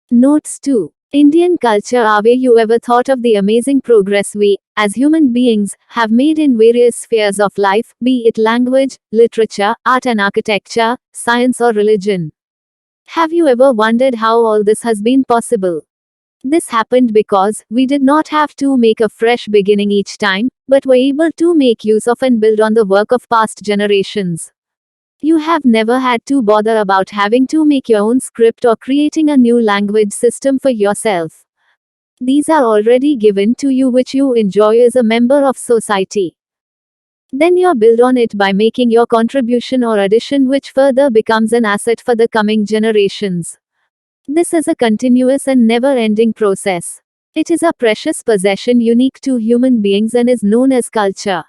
Notes 2. Indian culture. Have you ever thought of the amazing progress we, as human beings, have made in various spheres of life, be it language, literature, art and architecture, science or religion? Have you ever wondered how all this has been possible? This happened because we did not have to make a fresh beginning each time, but were able to make use of and build on the work of past generations. You have never had to bother about having to make your own script or creating a new language system for yourself. These are already given to you, which you enjoy as a member of society. Then you build on it by making your contribution or addition, which further becomes an asset for the coming generations. This is a continuous and never ending process. It is a precious possession unique to human beings and is known as culture.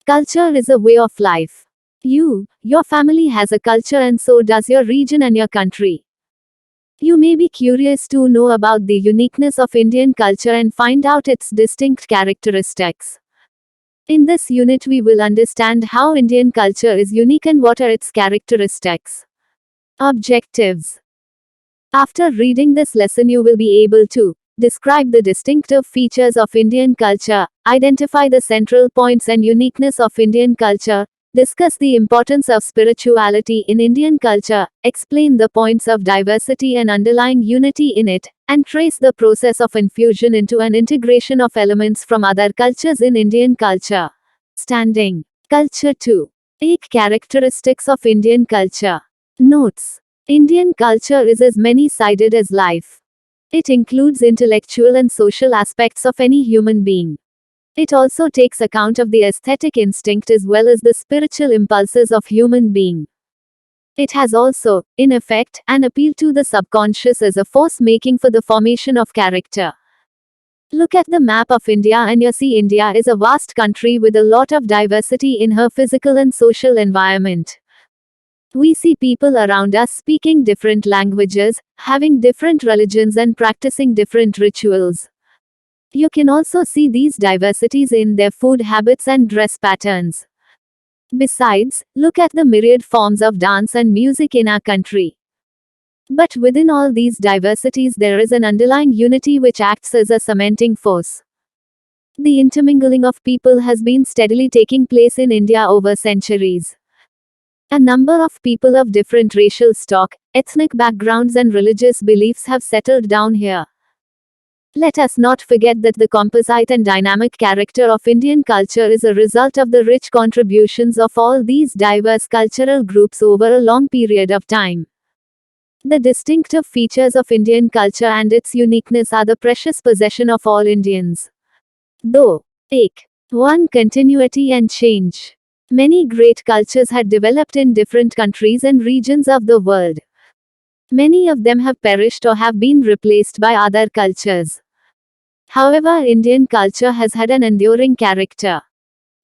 Culture is a way of life. Your family has a culture, and so does your region and your country. You may be curious to know about the uniqueness of Indian culture and find out its distinct characteristics. In this unit, we will understand how Indian culture is unique and what are its characteristics. Objectives. After reading this lesson, you will be able to describe the distinctive features of Indian culture, identify the central points and uniqueness of Indian culture, discuss the importance of spirituality in Indian culture, explain the points of diversity and underlying unity in it, and trace the process of infusion into an integration of elements from other cultures in Indian culture. Standing. Culture 2. 8 characteristics of Indian culture. Notes. Indian culture is as many-sided as life. It includes intellectual and social aspects of any human being. It also takes account of the aesthetic instinct as well as the spiritual impulses of human being. It has also, in effect, an appeal to the subconscious as a force making for the formation of character. Look at the map of India and you see India is a vast country with a lot of diversity in her physical and social environment. We see people around us speaking different languages, having different religions and practicing different rituals. You can also see these diversities in their food habits and dress patterns. Besides, look at the myriad forms of dance and music in our country. But within all these diversities, there is an underlying unity which acts as a cementing force. The intermingling of people has been steadily taking place in India over centuries. A number of people of different racial stock, ethnic backgrounds, and religious beliefs have settled down here. Let us not forget that the composite and dynamic character of Indian culture is a result of the rich contributions of all these diverse cultural groups over a long period of time. The distinctive features of Indian culture and its uniqueness are the precious possession of all Indians. Though, 1. Continuity and change. Many great cultures had developed in different countries and regions of the world. Many of them have perished or have been replaced by other cultures. However, Indian culture has had an enduring character.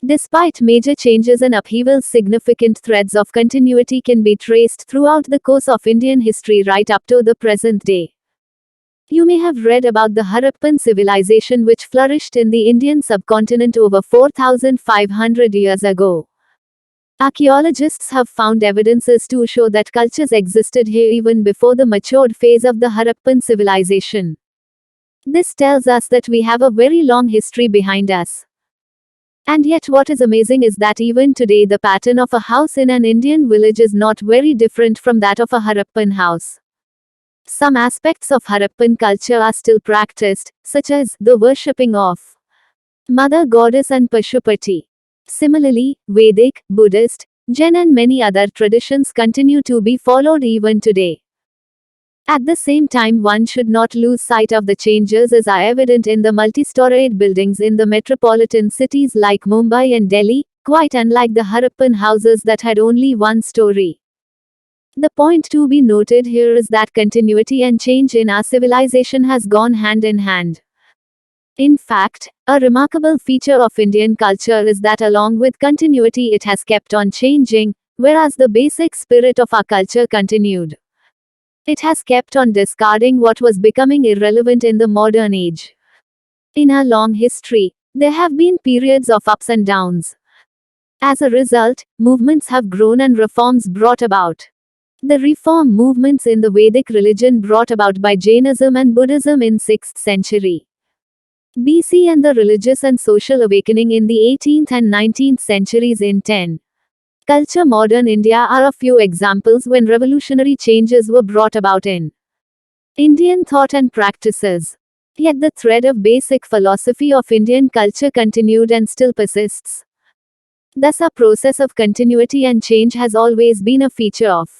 Despite major changes and upheavals, significant threads of continuity can be traced throughout the course of Indian history right up to the present day. You may have read about the Harappan civilization which flourished in the Indian subcontinent over 4,500 years ago. Archaeologists have found evidences to show that cultures existed here even before the matured phase of the Harappan civilization. This tells us that we have a very long history behind us. And yet, what is amazing is that even today, the pattern of a house in an Indian village is not very different from that of a Harappan house. Some aspects of Harappan culture are still practiced, such as the worshipping of Mother Goddess and Pashupati. Similarly, Vedic, Buddhist, Jain and many other traditions continue to be followed even today. At the same time, one should not lose sight of the changes as are evident in the multi-storied buildings in the metropolitan cities like Mumbai and Delhi, quite unlike the Harappan houses that had only one story. The point to be noted here is that continuity and change in our civilization has gone hand in hand. In fact, a remarkable feature of Indian culture is that along with continuity it has kept on changing, whereas the basic spirit of our culture continued. It has kept on discarding what was becoming irrelevant in the modern age. In our long history, there have been periods of ups and downs. As a result, movements have grown and reforms brought about. The reform movements in the Vedic religion brought about by Jainism and Buddhism in 6th century BC and the religious and social awakening in the 18th and 19th centuries in 10. Culture modern India are a few examples when revolutionary changes were brought about in Indian thought and practices. Yet the thread of basic philosophy of Indian culture continued and still persists. Thus, a process of continuity and change has always been a feature of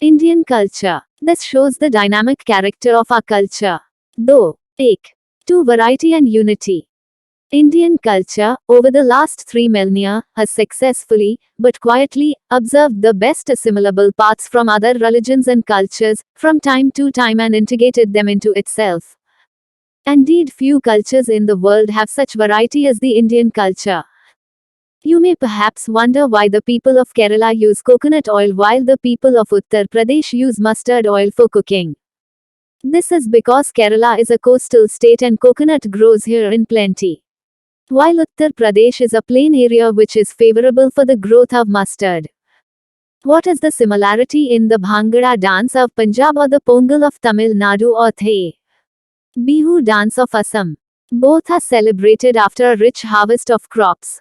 Indian culture. This shows the dynamic character of our culture. Though, take 2 variety and unity. Indian culture, over the last 3 millennia, has successfully, but quietly, observed the best assimilable paths from other religions and cultures, from time to time and integrated them into itself. Indeed, few cultures in the world have such variety as the Indian culture. You may perhaps wonder why the people of Kerala use coconut oil while the people of Uttar Pradesh use mustard oil for cooking. This is because Kerala is a coastal state and coconut grows here in plenty, while Uttar Pradesh is a plain area which is favorable for the growth of mustard. What is the similarity in the Bhangra dance of Punjab or the Pongal of Tamil Nadu or the Bihu dance of Assam? Both are celebrated after a rich harvest of crops.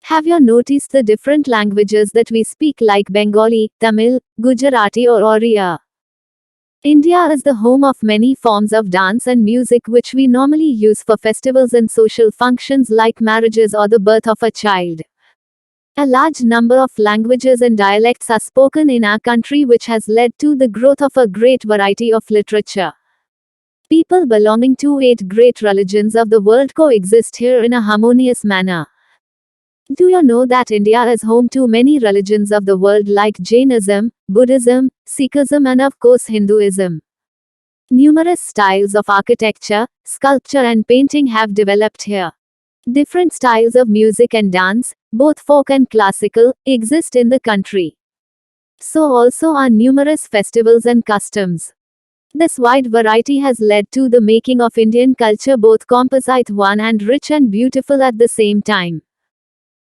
Have you noticed the different languages that we speak like Bengali, Tamil, Gujarati or Oriya? India is the home of many forms of dance and music which we normally use for festivals and social functions like marriages or the birth of a child. A large number of languages and dialects are spoken in our country which has led to the growth of a great variety of literature. People belonging to 8 great religions of the world coexist here in a harmonious manner. Do you know that India is home to many religions of the world like Jainism, Buddhism, Sikhism and of course Hinduism? Numerous styles of architecture, sculpture and painting have developed here. Different styles of music and dance, both folk and classical, exist in the country. So also are numerous festivals and customs. This wide variety has led to the making of Indian culture both composite one and rich and beautiful at the same time.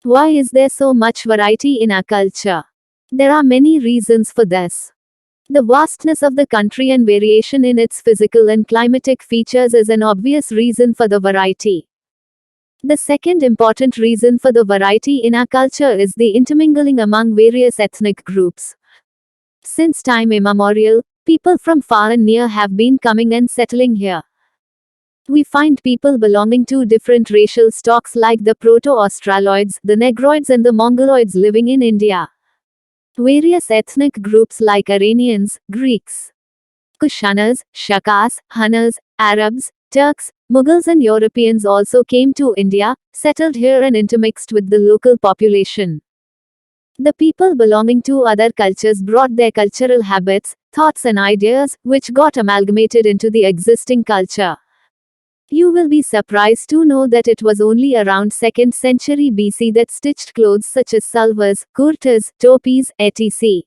Why is there so much variety in our culture? There are many reasons for this. The vastness of the country and variation in its physical and climatic features is an obvious reason for the variety. The second important reason for the variety in our culture is the intermingling among various ethnic groups. Since time immemorial, people from far and near have been coming and settling here. We find people belonging to different racial stocks like the Proto-Australoids, the Negroids and the Mongoloids living in India. Various ethnic groups like Iranians, Greeks, Kushanas, Shakas, Hunners, Arabs, Turks, Mughals and Europeans also came to India, settled here and intermixed with the local population. The people belonging to other cultures brought their cultural habits, thoughts and ideas, which got amalgamated into the existing culture. You will be surprised to know that it was only around 2nd century BC that stitched clothes such as salwars, kurtas, topis, etc.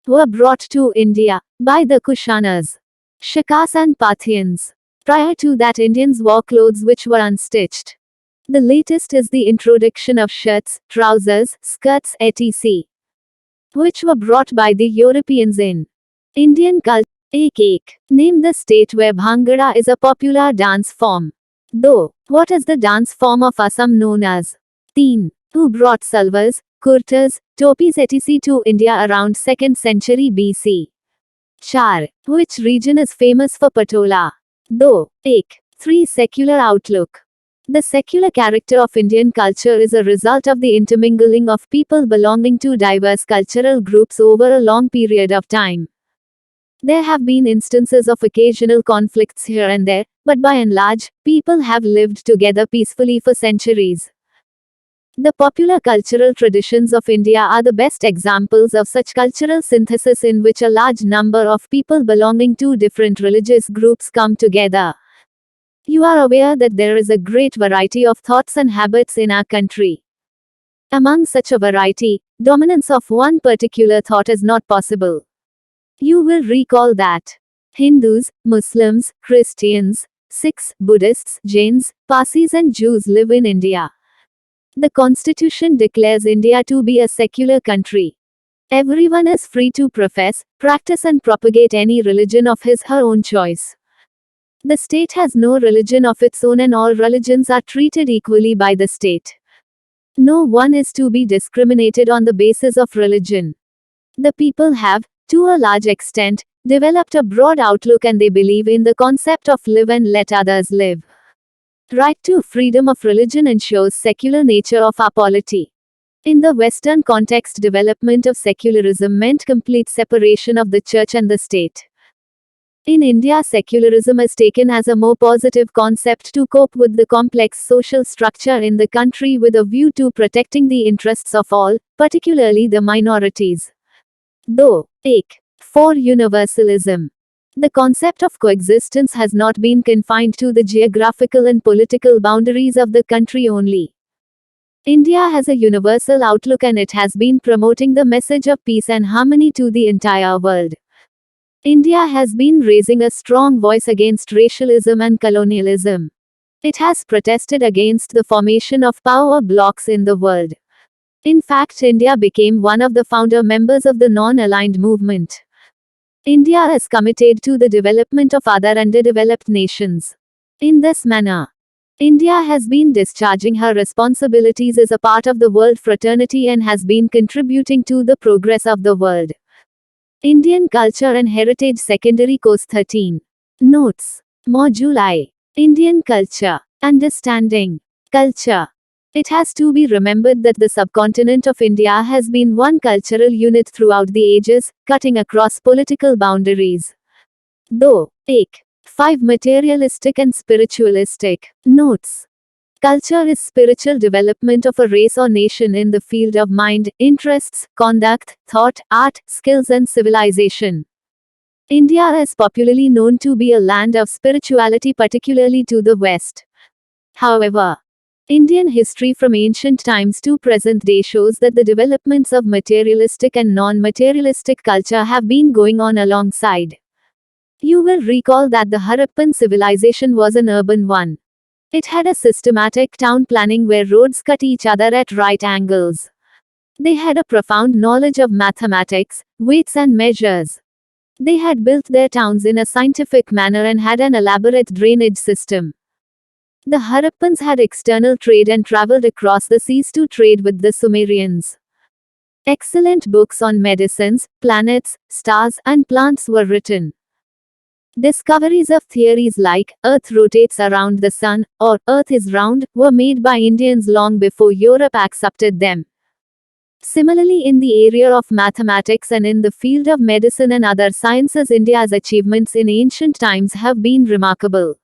were brought to India by the Kushanas, Shakas and Parthians. Prior to that, Indians wore clothes which were unstitched. The latest is the introduction of shirts, trousers, skirts, etc., which were brought by the Europeans in Indian culture. Name the state where Bhangra is a popular dance form. Though, what is the dance form of Assam known as? 3. Who brought salwars, kurtas, topis etc. to India around 2nd century BC? 4. Which region is famous for patola? Though, 3. Secular outlook. The secular character of Indian culture is a result of the intermingling of people belonging to diverse cultural groups over a long period of time. There have been instances of occasional conflicts here and there, but by and large, people have lived together peacefully for centuries. The popular cultural traditions of India are the best examples of such cultural synthesis in which a large number of people belonging to different religious groups come together. You are aware that there is a great variety of thoughts and habits in our country. Among such a variety, dominance of one particular thought is not possible. You will recall that Hindus, Muslims, Christians, Sikhs, Buddhists, Jains, Parsis and Jews live in India. The Constitution declares India to be a secular country. Everyone is free to profess, practice, and propagate any religion of his/her own choice. The state has no religion of its own, and all religions are treated equally by the state. No one is to be discriminated on the basis of religion. The people have, to a large extent, developed a broad outlook, and they believe in the concept of live and let others live. Right to freedom of religion ensures secular nature of our polity. In the Western context, development of secularism meant complete separation of the church and the state. In India, secularism is taken as a more positive concept to cope with the complex social structure in the country with a view to protecting the interests of all, particularly the minorities. Though, 4 Universalism. The concept of coexistence has not been confined to the geographical and political boundaries of the country only. India has a universal outlook, and it has been promoting the message of peace and harmony to the entire world. India has been raising a strong voice against racialism and colonialism. It has protested against the formation of power blocks in the world. In fact, India became one of the founder members of the non-aligned movement. India is committed to the development of other underdeveloped nations. In this manner, India has been discharging her responsibilities as a part of the world fraternity and has been contributing to the progress of the world. Indian Culture and Heritage Secondary Course 13. Notes. Module I. Indian Culture. Understanding culture. It has to be remembered that the subcontinent of India has been one cultural unit throughout the ages, cutting across political boundaries. Though, 5 Materialistic and Spiritualistic. Notes. Culture is spiritual development of a race or nation in the field of mind, interests, conduct, thought, art, skills, and civilization. India is popularly known to be a land of spirituality, particularly to the West. However, Indian history from ancient times to present day shows that the developments of materialistic and non-materialistic culture have been going on alongside. You will recall that the Harappan civilization was an urban one. It had a systematic town planning where roads cut each other at right angles. They had a profound knowledge of mathematics, weights, and measures. They had built their towns in a scientific manner and had an elaborate drainage system. The Harappans had external trade and traveled across the seas to trade with the Sumerians. Excellent books on medicines, planets, stars, and plants were written. Discoveries of theories like Earth rotates around the sun or Earth is round were made by Indians long before Europe accepted them. Similarly, in the area of mathematics and in the field of medicine and other sciences, India's achievements in ancient times have been remarkable.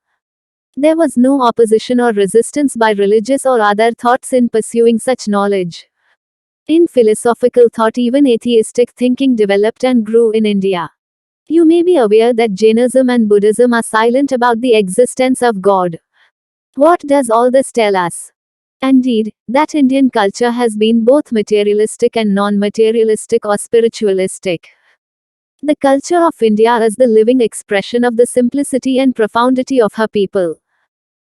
There was no opposition or resistance by religious or other thoughts in pursuing such knowledge. In philosophical thought, even atheistic thinking developed and grew in India. You may be aware that Jainism and Buddhism are silent about the existence of God. What does all this tell us? Indeed, that Indian culture has been both materialistic and non-materialistic or spiritualistic. The culture of India is the living expression of the simplicity and profundity of her people.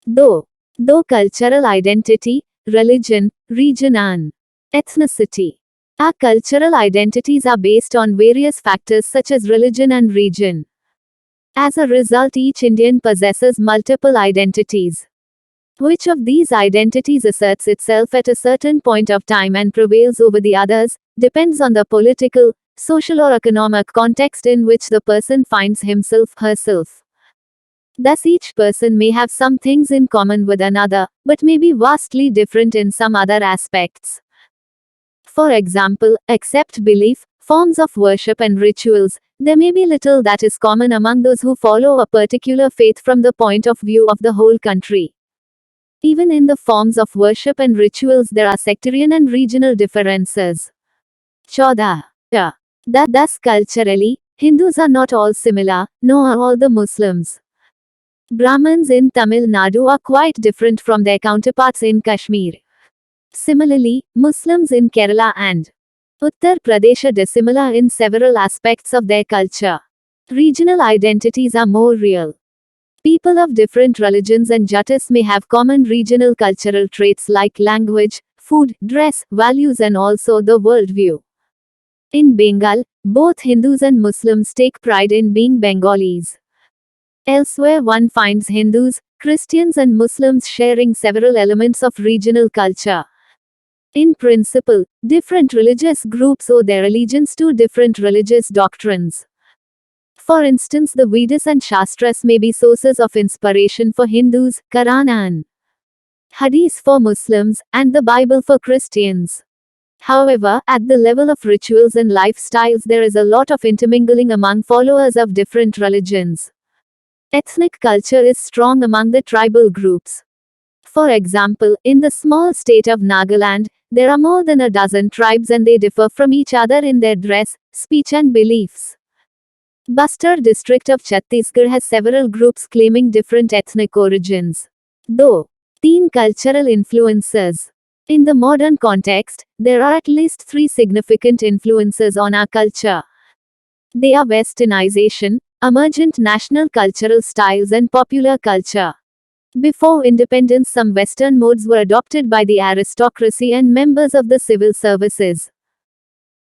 Though cultural identity, religion, region, and ethnicity. Our cultural identities are based on various factors such as religion and region. As a result, each Indian possesses multiple identities. Which of these identities asserts itself at a certain point of time and prevails over the others, depends on the political, social, or economic context in which the person finds himself/herself. Thus, each person may have some things in common with another, but may be vastly different in some other aspects. For example, except belief, forms of worship, and rituals, there may be little that is common among those who follow a particular faith from the point of view of the whole country. Even in the forms of worship and rituals, there are sectarian and regional differences. 14. Thus, culturally, Hindus are not all similar, nor are all the Muslims. Brahmins in Tamil Nadu are quite different from their counterparts in Kashmir. Similarly, Muslims in Kerala and Uttar Pradesh are dissimilar in several aspects of their culture. Regional identities are more real. People of different religions and jatis may have common regional cultural traits like language, food, dress, values, and also the worldview. In Bengal, both Hindus and Muslims take pride in being Bengalis. Elsewhere, one finds Hindus, Christians, and Muslims sharing several elements of regional culture. In principle, different religious groups owe their allegiance to different religious doctrines. For instance, the Vedas and Shastras may be sources of inspiration for Hindus, Quran and Hadith for Muslims, and the Bible for Christians. However, at the level of rituals and lifestyles, there is a lot of intermingling among followers of different religions. Ethnic culture is strong among the tribal groups. For example, in the small state of Nagaland, there are more than a dozen tribes and they differ from each other in their dress, speech, and beliefs. Bastar district of Chhattisgarh has several groups claiming different ethnic origins. Though, teen cultural influences. In the modern context, there are at least 3 significant influences on our culture. They are westernization, emergent national cultural styles, and popular culture. Before independence, some Western modes were adopted by the aristocracy and members of the civil services.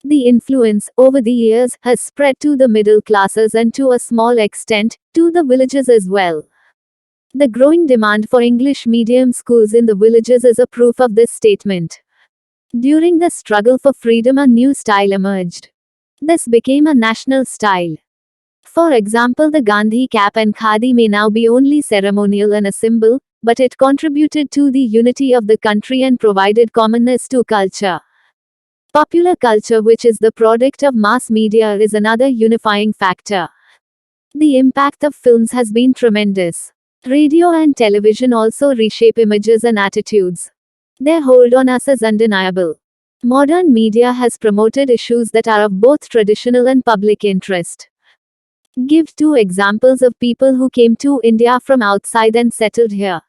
The influence, over the years, has spread to the middle classes and to a small extent, to the villages as well. The growing demand for English medium schools in the villages is a proof of this statement. During the struggle for freedom, a new style emerged. This became a national style. For example, the Gandhi cap and khadi may now be only ceremonial and a symbol, but it contributed to the unity of the country and provided commonness to culture. Popular culture, which is the product of mass media, is another unifying factor. The impact of films has been tremendous. Radio and television also reshape images and attitudes. Their hold on us is undeniable. Modern media has promoted issues that are of both traditional and public interest. Give 2 examples of people who came to India from outside and settled here.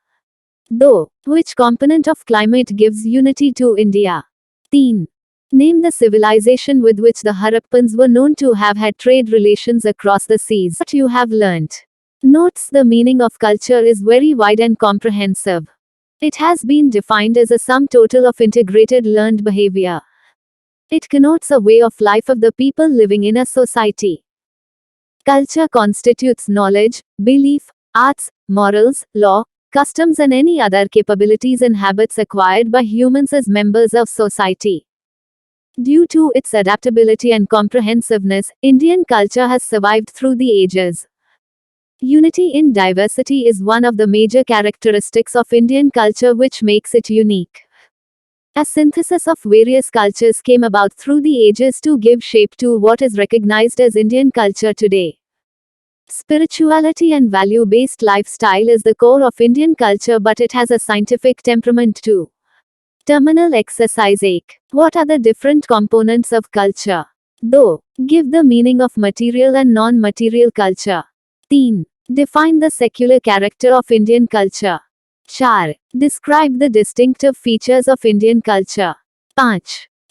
Though, which component of climate gives unity to India? Teen. Name the civilization with which the Harappans were known to have had trade relations across the seas. What you have learnt. Notes: the meaning of culture is very wide and comprehensive. It has been defined as a sum total of integrated learned behavior. It connotes a way of life of the people living in a society. Culture constitutes knowledge, belief, arts, morals, law, customs, and any other capabilities and habits acquired by humans as members of society. Due to its adaptability and comprehensiveness, Indian culture has survived through the ages. Unity in diversity is one of the major characteristics of Indian culture which makes it unique. A synthesis of various cultures came about through the ages to give shape to what is recognized as Indian culture today. Spirituality and value-based lifestyle is the core of Indian culture, but it has a scientific temperament too. Terminal exercise 8. What are the different components of culture? Though, give the meaning of material and non-material culture. 3. Define the secular character of Indian culture. 4. Describe the distinctive features of Indian culture. 5.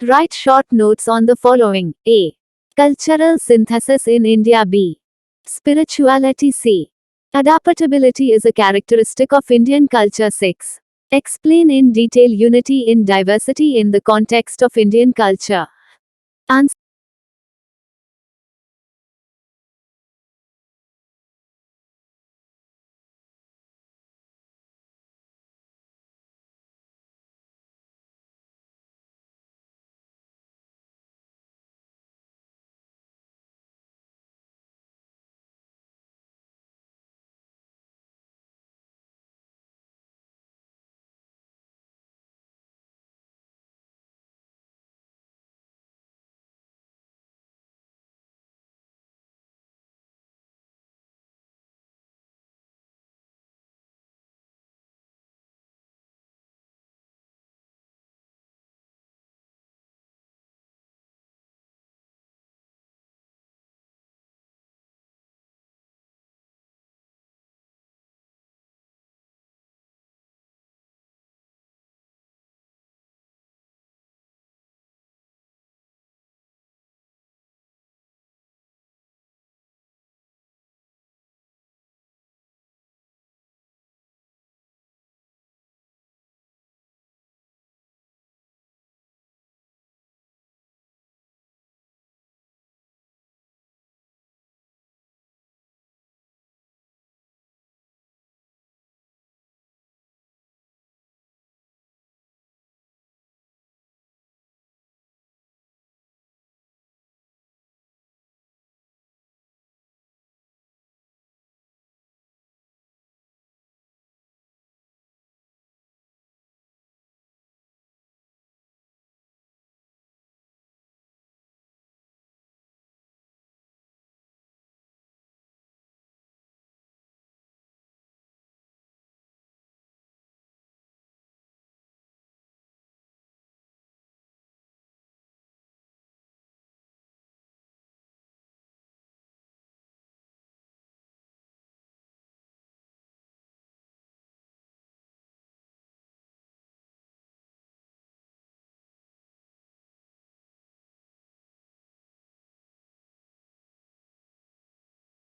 Write short notes on the following. A. Cultural synthesis in India. B. Spirituality. C. Adaptability is a characteristic of Indian culture. 6. Explain in detail unity in diversity in the context of Indian culture. Answer.